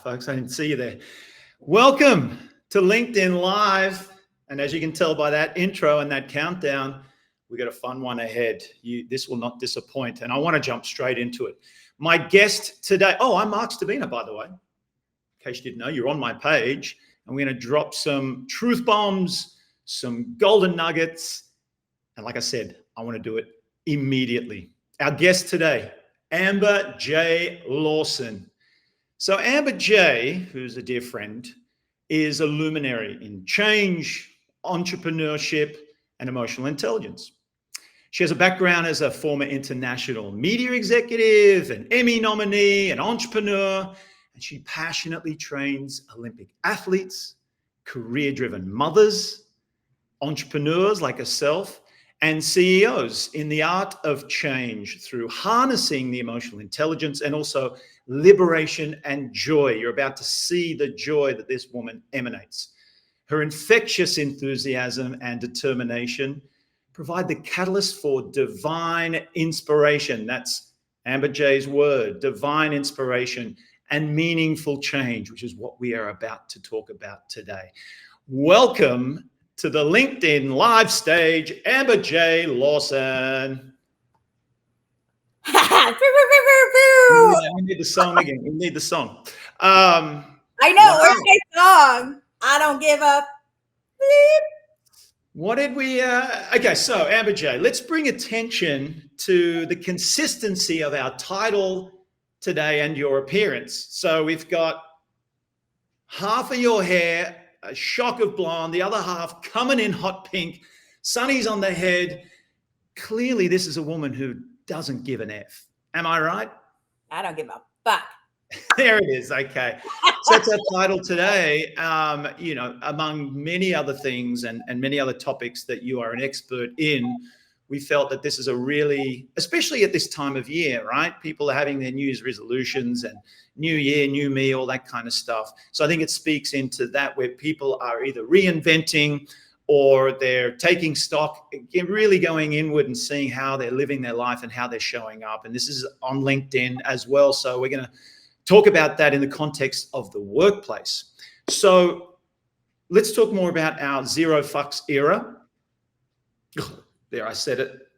folks. I didn't see you there. Welcome to LinkedIn Live. And as you can tell by that intro and that countdown, we got a fun one ahead. This will not disappoint. And I want to jump straight into it. My guest today, I'm Marc Stcherbina, by the way. In case you didn't know, you're on my page. And we're going to drop some truth bombs, some golden nuggets. And like I said, I want to do it immediately. Our guest today, Amber J. Lawson. So Amber J., who's a dear friend, is a luminary in change, entrepreneurship, and emotional intelligence. She has a background as a former international media executive, an Emmy nominee, an entrepreneur, and she passionately trains Olympic athletes, career-driven mothers, entrepreneurs like herself, and CEOs in the art of change through harnessing the emotional intelligence and also liberation and joy. You're about to see the joy that this woman emanates. Her infectious enthusiasm and determination provide the catalyst for divine inspiration. That's Amber J's word, divine inspiration and meaningful change, which is what we are about to talk about today. Welcome to the LinkedIn Live stage, Amber J. Lawson. We need the song again. We need the song. I know. Where's my song? I don't give up. Beep. What did we? Okay, so Amber J., let's bring attention to the consistency of our title today and your appearance. So we've got half of your hair, a shock of blonde, the other half coming in hot pink, sunnies on the head. Clearly, this is a woman who doesn't give an F. Am I right? I don't give a fuck. There it is. Okay. So that's our title today. Among many other things and many other topics that you are an expert in, we felt that this is a really, especially at this time of year, right? People are having their New Year's resolutions and new year, new me, all that kind of stuff. So I think it speaks into that where people are either reinventing or they're taking stock, really going inward and seeing how they're living their life and how they're showing up. And this is on LinkedIn as well. So we're going to talk about that in the context of the workplace. So let's talk more about our zero fucks era. There, I said it.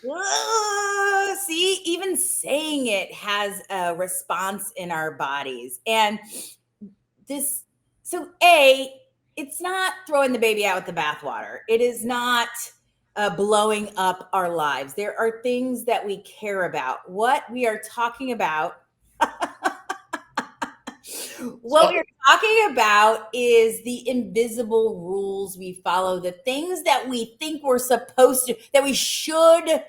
Whoa, see, even saying it has a response in our bodies. And it's not throwing the baby out with the bathwater. It is not blowing up our lives. There are things that we care about. What we are talking about is the invisible rules we follow, the things that we think we're supposed to, that we should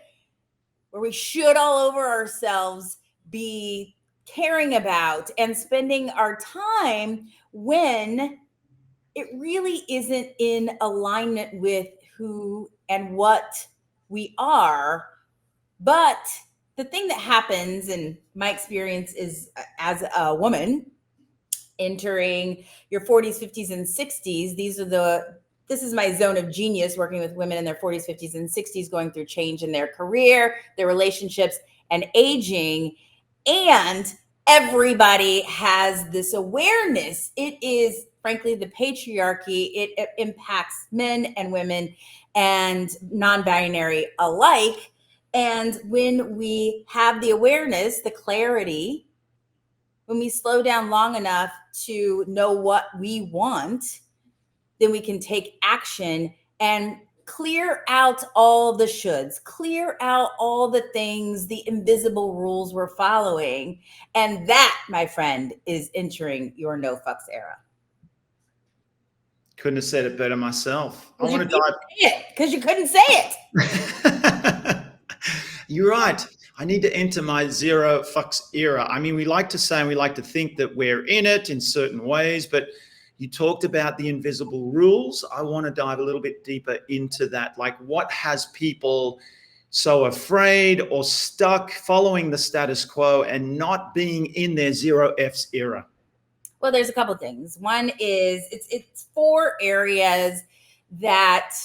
all over ourselves be caring about and spending our time when it really isn't in alignment with who and what we are. But the thing that happens, in my experience, is as a woman entering your 40s, 50s, and 60s, this is my zone of genius, working with women in their 40s, 50s, and 60s, going through change in their career, their relationships, and aging. And everybody has this awareness. It is, frankly, the patriarchy. It impacts men and women and non-binary alike. And when we have the awareness, the clarity, when we slow down long enough to know what we want, then we can take action and clear out all the shoulds, clear out all the things, the invisible rules we're following. And that, my friend, is entering your no fucks era. Couldn't have said it better myself. I want to dive because you couldn't say it. You're right. I need to enter my zero fucks era. I mean, we like to say and we like to think that we're in it in certain ways, but you talked about the invisible rules. I want to dive a little bit deeper into that. Like, what has people so afraid or stuck following the status quo and not being in their zero Fs era? Well, there's a couple of things. One is it's 4 areas that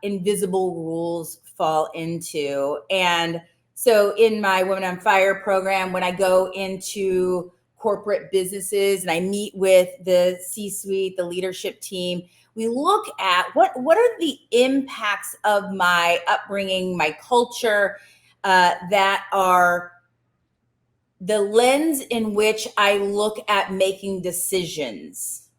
invisible rules fall into. And so in my Women on Fire program, when I go into corporate businesses and I meet with the C-suite, the leadership team, we look at what are the impacts of my upbringing, my culture, that are the lens in which I look at making decisions.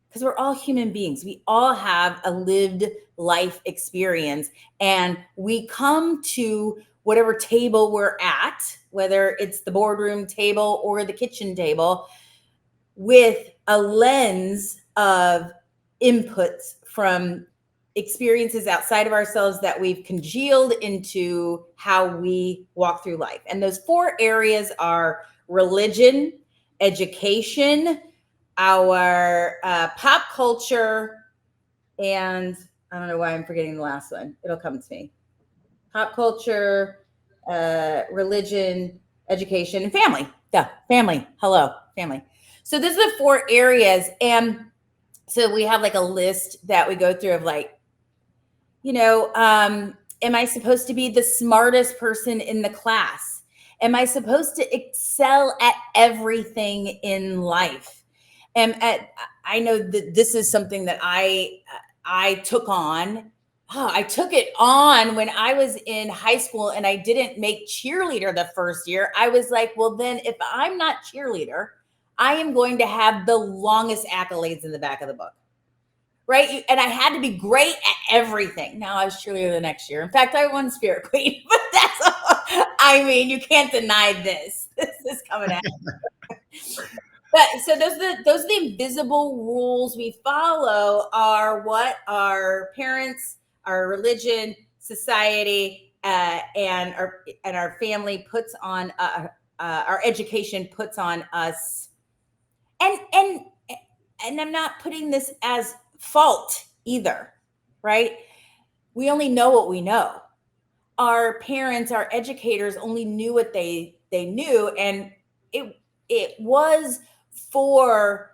Because we're all human beings. We all have a lived life experience, and we come to whatever table we're at, whether it's the boardroom table or the kitchen table, with a lens of inputs from experiences outside of ourselves that we've congealed into how we walk through life. And those 4 areas are religion, education, our pop culture, and I don't know why I'm forgetting the last one. It'll come to me. Pop culture, religion, education, and family. Yeah, family. Hello, family. So those are the 4 areas. And so we have like a list that we go through of like, am I supposed to be the smartest person in the class? Am I supposed to excel at everything in life? And I know that this is something that I took on. I took it on when I was in high school and I didn't make cheerleader the first year. I was like, well, then if I'm not cheerleader, I am going to have the longest accolades in the back of the book. Right. And I had to be great at everything. Now I was cheerleader the next year. In fact, I won Spirit Queen, but you can't deny this. This is coming out. But so those are the invisible rules we follow are what our parents, our religion, society, and our family puts on, our education puts on us. And I'm not putting this as fault either, right? We only know what we know. Our parents, our educators only knew what they knew, and it was for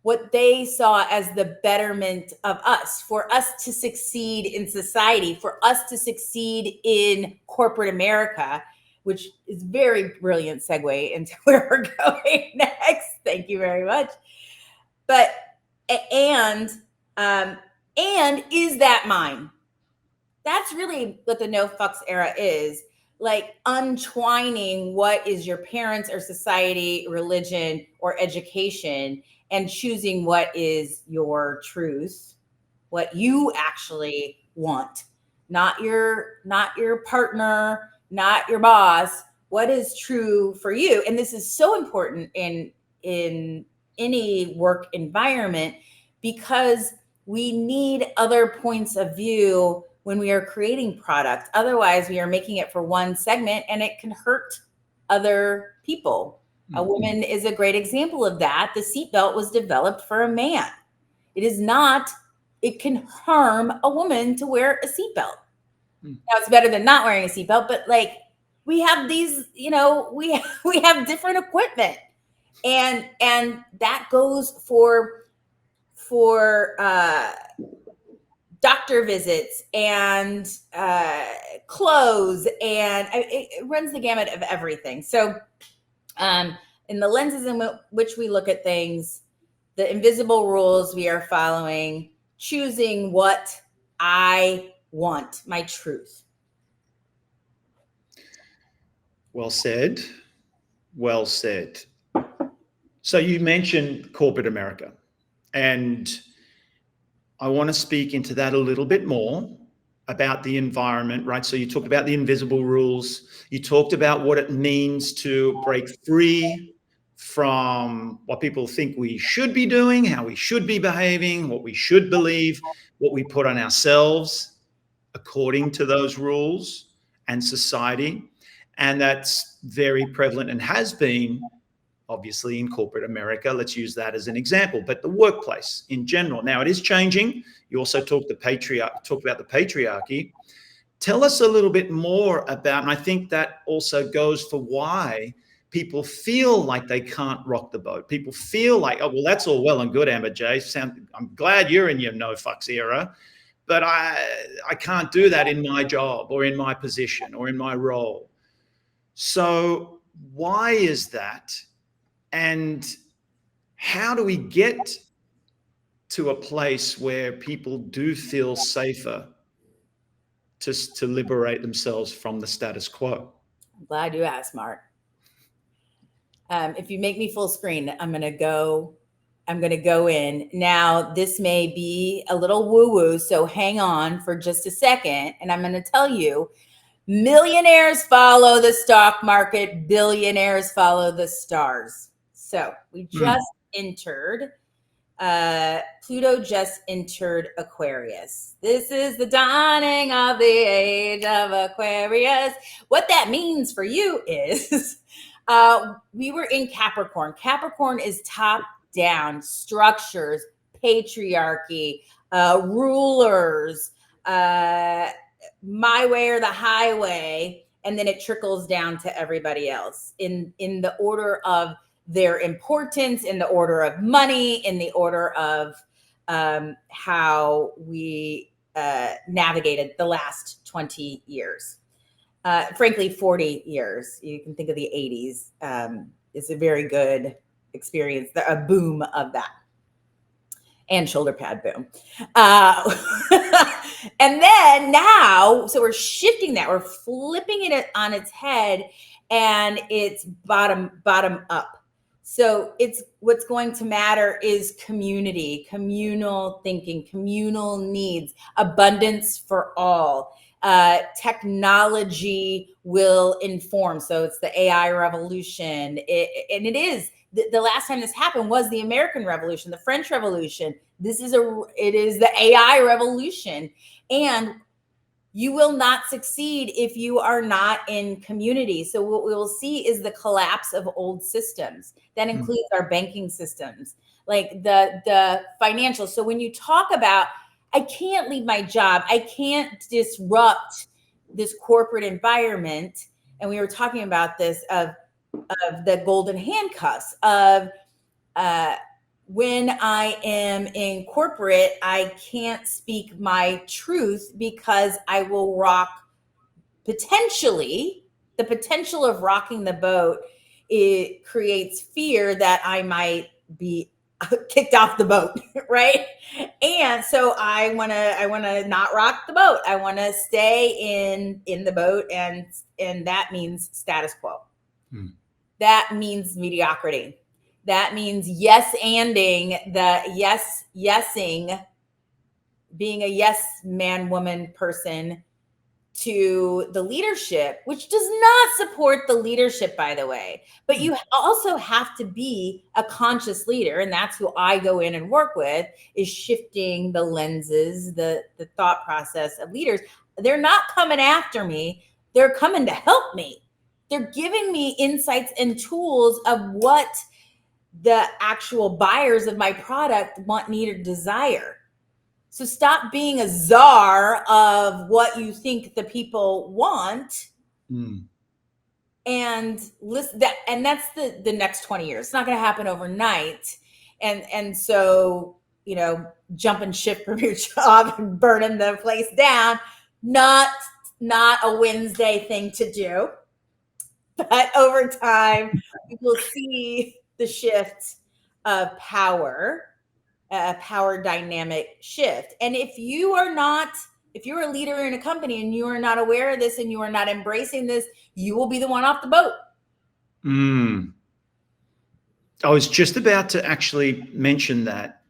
what they saw as the betterment of us, for us to succeed in society, for us to succeed in corporate America, which is very brilliant segue into where we're going next. Thank you very much. But and is that mine? That's really what the no fucks era is. Like untwining what is your parents or society, religion, or education, and choosing what is your truth, what you actually want, not your partner, not your boss. What is true for you? And this is so important in any work environment because we need other points of view when we are creating product. Otherwise, we are making it for one segment and it can hurt other people. Mm-hmm. A woman is a great example of that. The seatbelt was developed for a man. It can harm a woman to wear a seatbelt. Mm-hmm. Now it's better than not wearing a seatbelt, but like we have these, we have different equipment. And that goes for doctor visits and clothes, and it runs the gamut of everything. So in the lenses in which we look at things, the invisible rules we are following, choosing what I want, my truth. Well said. Well said. So you mentioned corporate America, and I want to speak into that a little bit more about the environment, right? So you talked about the invisible rules. You talked about what it means to break free from what people think we should be doing, how we should be behaving, what we should believe, what we put on ourselves according to those rules and society. And that's very prevalent and has been obviously in corporate America. Let's use that as an example, but the workplace in general. Now it is changing. You also talked about the patriarchy. Tell us a little bit more about, and I think that also goes for why people feel like they can't rock the boat. People feel like, oh, well, that's all well and good, Amber J. I'm glad you're in your no fucks era, but I can't do that in my job or in my position or in my role. So why is that? And how do we get to a place where people do feel safer to liberate themselves from the status quo? I'm glad you asked, Mark. If you make me full screen, I'm gonna go in. Now, this may be a little woo-woo, so hang on for just a second, and I'm gonna tell you, millionaires follow the stock market, billionaires follow the stars. So we just entered, Pluto just entered Aquarius. This is the dawning of the age of Aquarius. What that means for you is we were in Capricorn. Capricorn is top down structures, patriarchy, rulers, my way or the highway, and then it trickles down to everybody else in the order of their importance, in the order of money, in the order of how we navigated the last 20 years. Frankly, 40 years. You can think of the 80s. It's a very good experience, a boom of that. And shoulder pad boom. And then now, so we're shifting that. We're flipping it on its head, and it's bottom up. So it's what's going to matter is community, communal thinking, communal needs, abundance for all. Technology will inform. So it's the AI revolution. And it is. The last time this happened was the American Revolution, the French Revolution. It is the AI revolution. And you will not succeed if you are not in community. So what we will see is the collapse of old systems. That includes our banking systems, like the financial. So when you talk about, I can't leave my job, I can't disrupt this corporate environment. And we were talking about this of the golden handcuffs of when I am in corporate, I can't speak my truth because I will rock potentially. The potential of rocking the boat, it creates fear that I might be kicked off the boat, right? And so I want to not rock the boat. I want to stay in the boat, and that means status quo. That means mediocrity. That means yesing, being a yes man, woman person to the leadership, which does not support the leadership, by the way. But you also have to be a conscious leader, and that's who I go in and work with, is shifting the lenses, the thought process of leaders. They're not coming after me. They're coming to help me. They're giving me insights and tools of what the actual buyers of my product want, need, or desire. So stop being a czar of what you think the people want. And listen, that's the next 20 years. It's not going to happen overnight. And so, jumping ship from your job and burning the place down, not a Wednesday thing to do. But over time, we will see the shift of power, a power dynamic shift. And if you're a leader in a company and you are not aware of this and you are not embracing this, you will be the one off the boat. I was just about to actually mention that.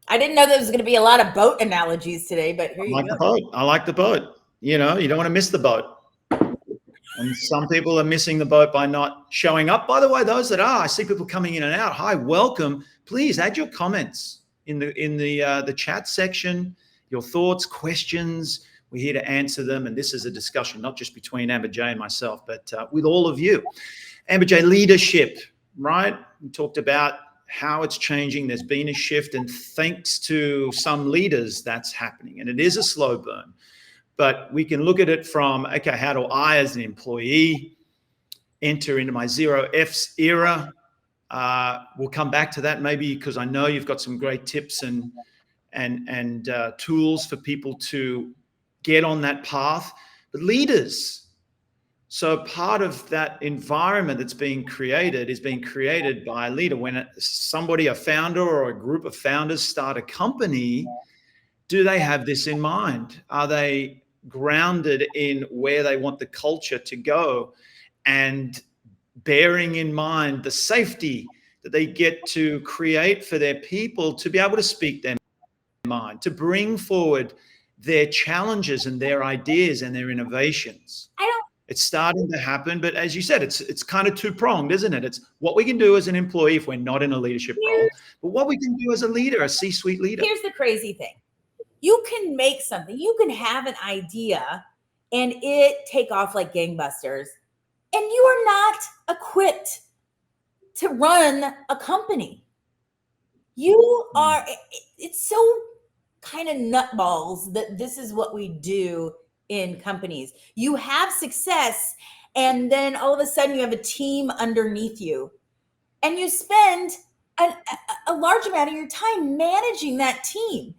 I didn't know there was going to be a lot of boat analogies today, but here you go. I like the boat. You don't want to miss the boat. And some people are missing the boat by not showing up. By the way, those that are, I see people coming in and out. Hi, welcome. Please add your comments in the chat section, your thoughts, questions. We're here to answer them. And this is a discussion, not just between Amber J and myself, but with all of you. Amber J, leadership, right? We talked about how it's changing. There's been a shift, and thanks to some leaders, that's happening. And it is a slow burn. But we can look at it from, okay, how do I as an employee enter into my zero F's era? We'll come back to that maybe, because I know you've got some great tips and tools for people to get on that path. But leaders, So part of that environment that's being created is being created by a leader. When somebody, a founder or a group of founders start a company, do they have this in mind? Are they grounded in where they want the culture to go, and bearing in mind the safety that they get to create for their people to be able to speak their mind, to bring forward their challenges and their ideas and their innovations? I don't. It's starting to happen, but as you said, it's kind of two-pronged, isn't it? It's what we can do as an employee if we're not in a leadership role, but what we can do as a leader, a C-suite leader. Here's the crazy thing. You can make something, you can have an idea and it take off like gangbusters, and you are not equipped to run a company. You are, it's so kind of nutballs that this is what we do in companies. You have success, and then all of a sudden you have a team underneath you, and you spend a large amount of your time managing that team.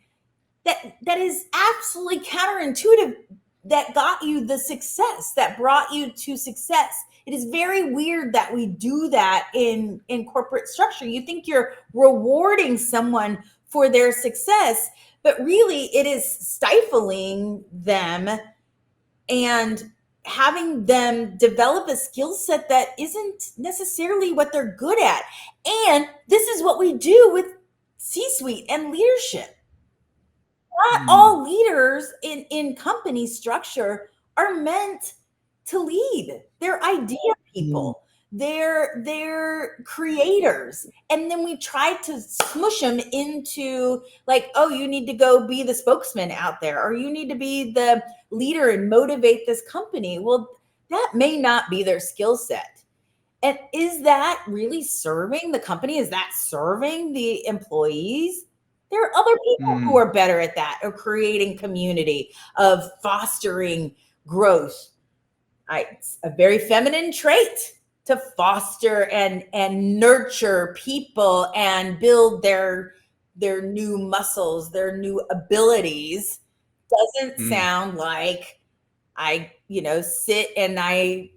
That is absolutely counterintuitive. That got you the success, that brought you to success. It is very weird that we do that in corporate structure. You think you're rewarding someone for their success, but really it is stifling them and having them develop a skill set that isn't necessarily what they're good at. And this is what we do with C-suite and leadership. Not all leaders in company structure are meant to lead. They're idea people. They're creators. And then we try to smush them into like, oh, you need to go be the spokesman out there, or you need to be the leader and motivate this company. Well, that may not be their skill set. And is that really serving the company? Is that serving the employees? There are other people who are better at that, of creating community, of fostering growth. It's a very feminine trait to foster and nurture people and build their new muscles, their new abilities. Doesn't sound like I, sit and I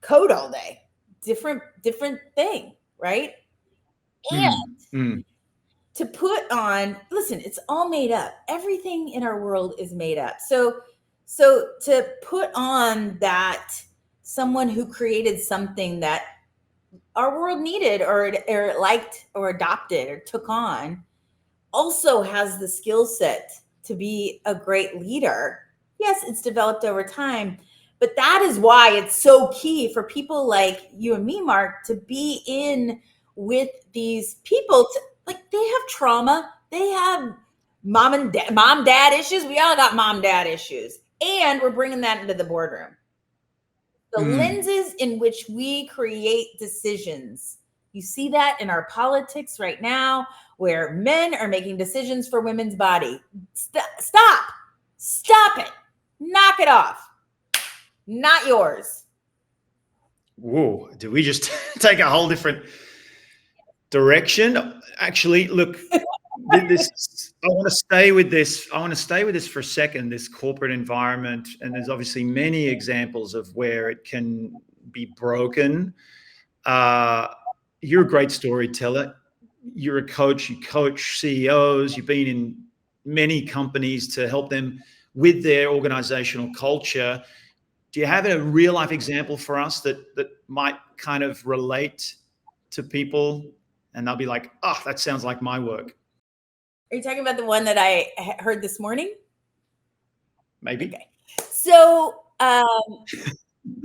code all day. Different thing, right? And to put on, listen, it's all made up. Everything in our world is made up. So to put on that someone who created something that our world needed or liked or adopted or took on also has the skill set to be a great leader. Yes, it's developed over time, but that is why it's so key for people like you and me, Mark, to be in with these people. Like, they have trauma. They have mom, dad issues. We all got mom, dad issues. And we're bringing that into the boardroom. The lenses in which we create decisions. You see that in our politics right now, where men are making decisions for women's body. Stop it. Knock it off. Not yours. Whoa, did we just take a whole different direction? Actually, look, I want to stay with this. I want to stay with this for a second, this corporate environment. And there's obviously many examples of where it can be broken. You're a great storyteller. You're a coach. You coach CEOs. You've been in many companies to help them with their organizational culture. Do you have a real life example for us that might kind of relate to people, and they'll be like, oh, that sounds like my work? Are you talking about the one that I heard this morning? Maybe. Okay. So,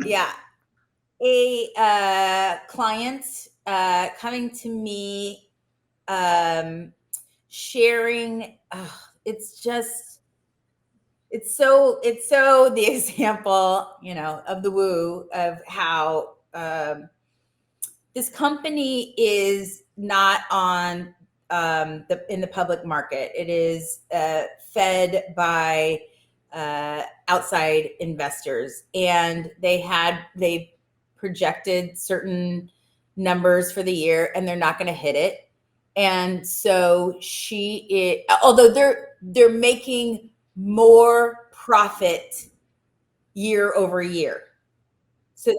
yeah, a client coming to me, sharing. It's so the example, of the woo, of how this company is not on in the public market. It is fed by outside investors, and they projected certain numbers for the year, and they're not going to hit it. And so although they're making more profit year over year, So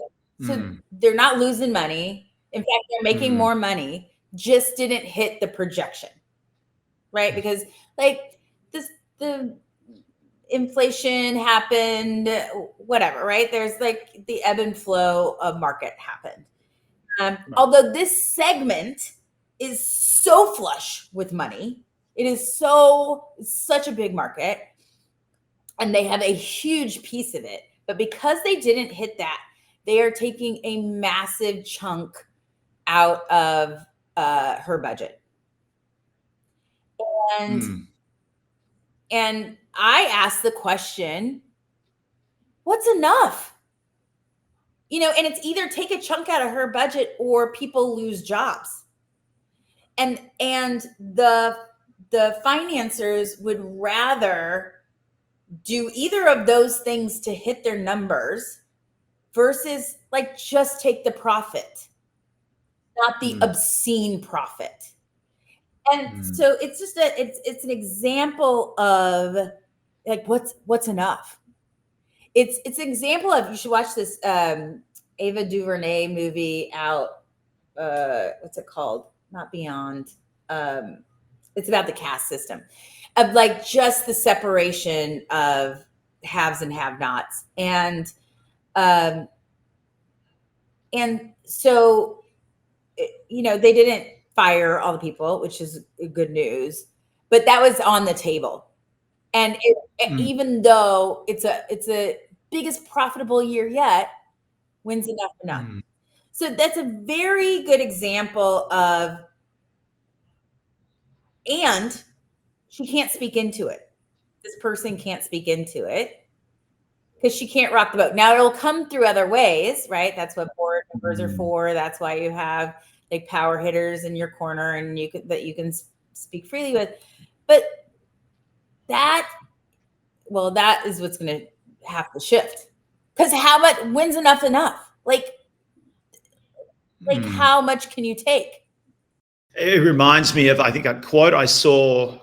they're not losing money. In fact, they're making more money, just didn't hit the projection, right? Because like the inflation happened, whatever, right? There's like the ebb and flow of market happened. Although this segment is so flush with money, it is such a big market, and they have a huge piece of it. But because they didn't hit that, they are taking a massive chunk out of her budget. And I asked the question, what's enough? You know, and it's either take a chunk out of her budget or people lose jobs. And the financiers would rather do either of those things to hit their numbers versus like just take the profit, not the obscene profit. And so it's just it's an example of like what's enough. It's an example of, you should watch this Ava DuVernay movie out. What's it called? Not Beyond. It's about the caste system, of like just the separation of haves and have-nots, and so you know, they didn't fire all the people, which is good news, but that was on the table. And even though it's a biggest profitable year yet, when's enough? So that's a very good example of, and she can't speak into it. This person can't speak into it because she can't rock the boat. Now it'll come through other ways, right? That's what board members are for. That's why you have like power hitters in your corner, and you can speak freely with. But that is what's going to have to shift. Because how much, when's enough? Like how much can you take? It reminds me of, I think, a quote I saw.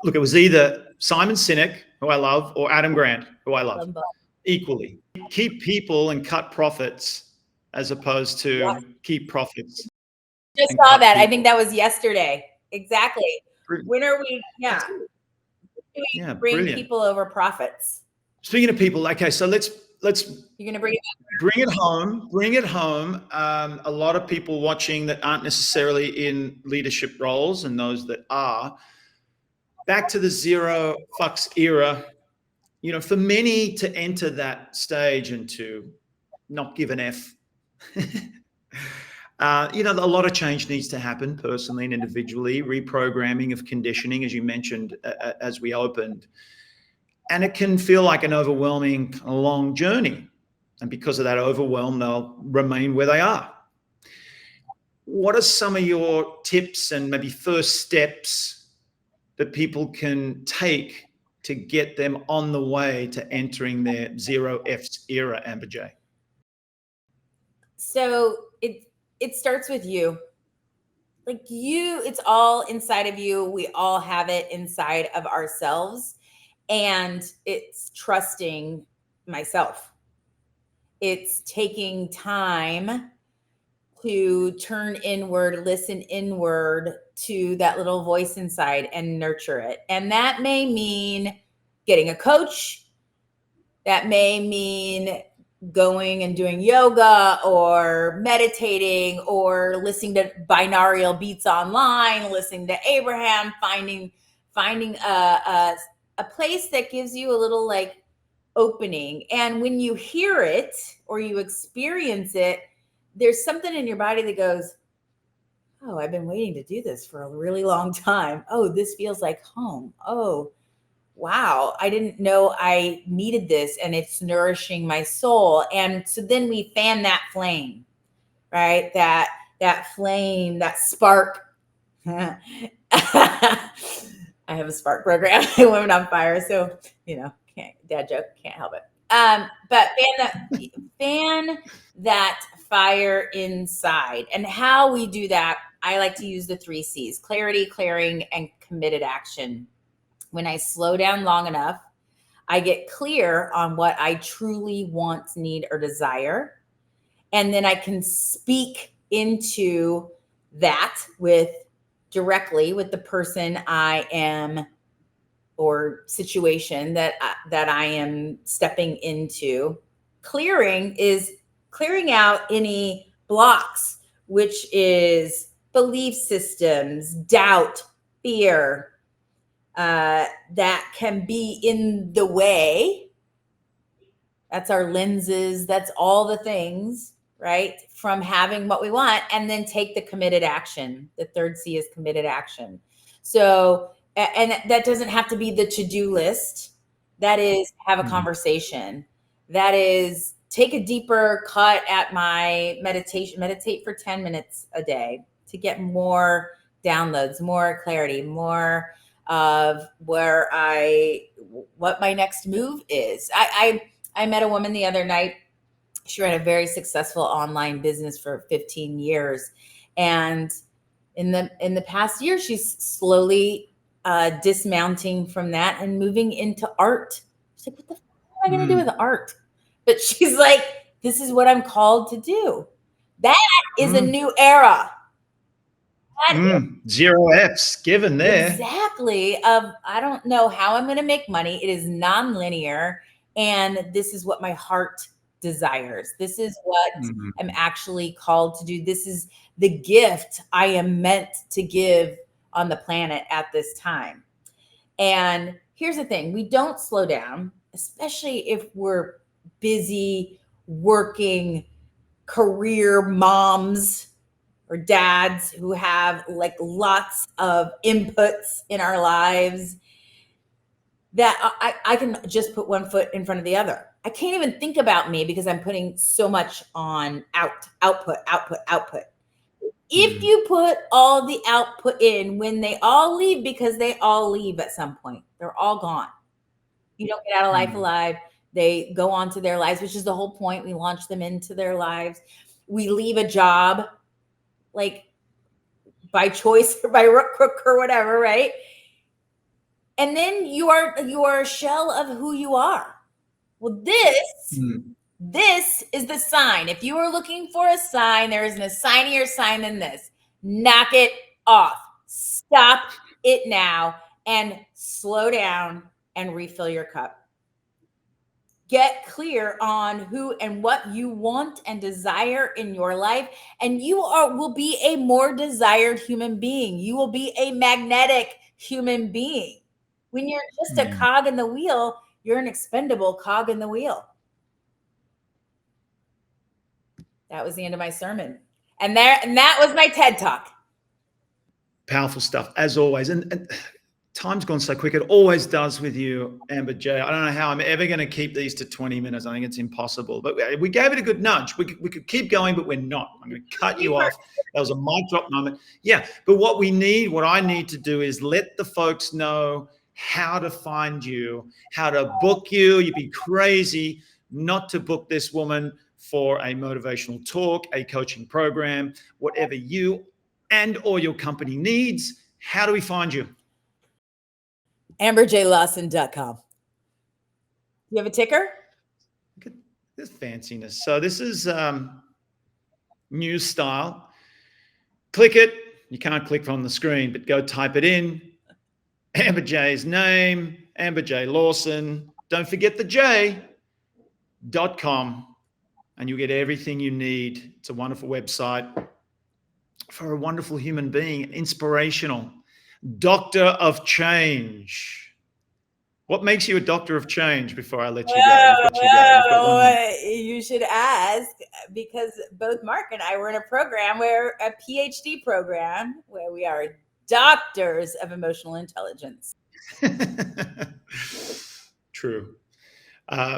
Look, it was either Simon Sinek, who I love, or Adam Grant, who I love equally. Keep people and cut profits as opposed to keep profits. Just saw that. People. I think that was yesterday. Exactly. When are we? Bring brilliant. People over profits. Speaking of people, okay, so let's. You're gonna bring it home. Bring it home. A lot of people watching that aren't necessarily in leadership roles, and those that are. Back to the zero fucks era. You know, for many to enter that stage and to not give an F. You know, a lot of change needs to happen personally and individually, reprogramming of conditioning, as you mentioned, as we opened. And it can feel like an overwhelming, long journey. And because of that overwhelm, they'll remain where they are. What are some of your tips and maybe first steps that people can take to get them on the way to entering their zero F's era, Amber J? So it starts with you. Like it's all inside of you. We all have it inside of ourselves. And it's trusting myself. It's taking time to turn inward, listen inward to that little voice inside and nurture it. And that may mean getting a coach. That may mean going and doing yoga or meditating or listening to binaural beats online, listening to Abraham, finding a place that gives you a little like opening. And when you hear it or you experience it, there's something in your body that goes, oh, I've been waiting to do this for a really long time. Oh, this feels like home. Oh, wow, I didn't know I needed this, and it's nourishing my soul. And so then we fan that flame, right? That flame, that spark. I have a spark program, Women on Fire. So, you know, dad joke, can't help it. But fan that fire inside. And how we do that, I like to use the 3 C's: clarity, clearing, and committed action. When I slow down long enough, I get clear on what I truly want, need, or desire. And then I can speak into that directly with the person I am, or situation that I am stepping into. Clearing is clearing out any blocks, which is belief systems, doubt, fear, that can be in the way. That's our lenses. That's all the things, right? From having what we want, and then take the committed action. The third C is committed action. So, and that doesn't have to be the to-do list. That is have a conversation. That is take a deeper cut at my meditation. Meditate for 10 minutes a day to get more downloads, more clarity, more of what my next move is. I met a woman the other night. She ran a very successful online business for 15 years. And in the past year, she's slowly dismounting from that and moving into art. She's like, what the fuck am I going to do with art? But she's like, this is what I'm called to do. That is a new era. Zero F's given there. Exactly. I don't know how I'm going to make money. It is non-linear. And this is what my heart desires. This is what I'm actually called to do. This is the gift I am meant to give on the planet at this time. And here's the thing. We don't slow down, especially if we're busy working career moms or dads who have like lots of inputs in our lives, that I can just put one foot in front of the other. I can't even think about me because I'm putting so much on output. If you put all the output in when they all leave, because they all leave at some point, they're all gone. You don't get out of life alive. They go on to their lives, which is the whole point. We launch them into their lives. We leave a job, like by choice or by crook or whatever, right? And then you are a shell of who you are. Well, this is the sign. If you are looking for a sign, there isn't a signier sign than this. Knock it off. Stop it now and slow down and refill your cup. Get clear on who and what you want and desire in your life, and you will be a more desired human being. You will be a magnetic human being. When you're just a cog in the wheel, you're an expendable cog in the wheel. That was the end of my sermon. And that was my TED Talk. Powerful stuff, as always. And time's gone so quick. It always does with you, Amber J. I don't know how I'm ever going to keep these to 20 minutes. I think it's impossible. But we gave it a good nudge. We could keep going, but we're not. I'm going to cut you off. That was a mic drop moment. Yeah, but what I need to do is let the folks know how to find you, how to book you. You'd be crazy not to book this woman for a motivational talk, a coaching program, whatever you and or your company needs. How do we find you? AmberJLawson.com. You have a ticker? Look at this fanciness. So this is news style. Click it. You can't click from the screen, but go type it in. Amber J's name, Amber J Lawson. Don't forget the J.com, and you'll get everything you need. It's a wonderful website for a wonderful human being, inspirational, doctor of change. What makes you a doctor of change before I let you go? You should ask, because both Mark and I were in a PhD program where we are doctors of emotional intelligence. True.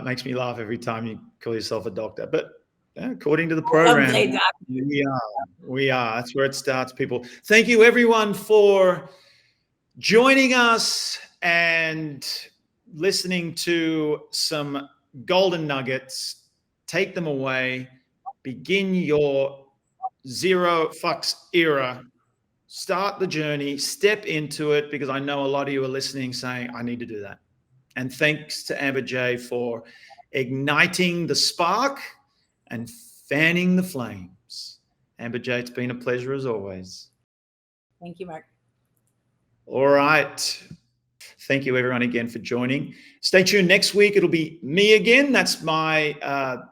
Makes me laugh every time you call yourself a doctor. But according to the program, we are. That's where it starts, people. Thank you, everyone, for joining us and listening to some golden nuggets. Take them away. Begin your zero fucks era. Start the journey, step into it, because I know a lot of you are listening saying, I need to do that. And thanks to Amber J for igniting the spark and fanning the flames. Amber J, it's been a pleasure as always. Thank you, Mark. All right. Thank you, everyone, again for joining. Stay tuned. Next week, it'll be me again. That's my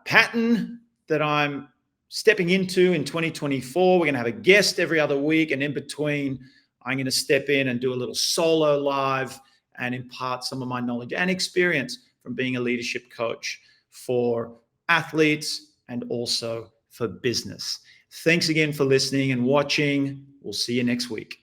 pattern that I'm stepping into in 2024. We're going to have a guest every other week. And in between, I'm going to step in and do a little solo live and impart some of my knowledge and experience from being a leadership coach for athletes and also for business. Thanks again for listening and watching. We'll see you next week.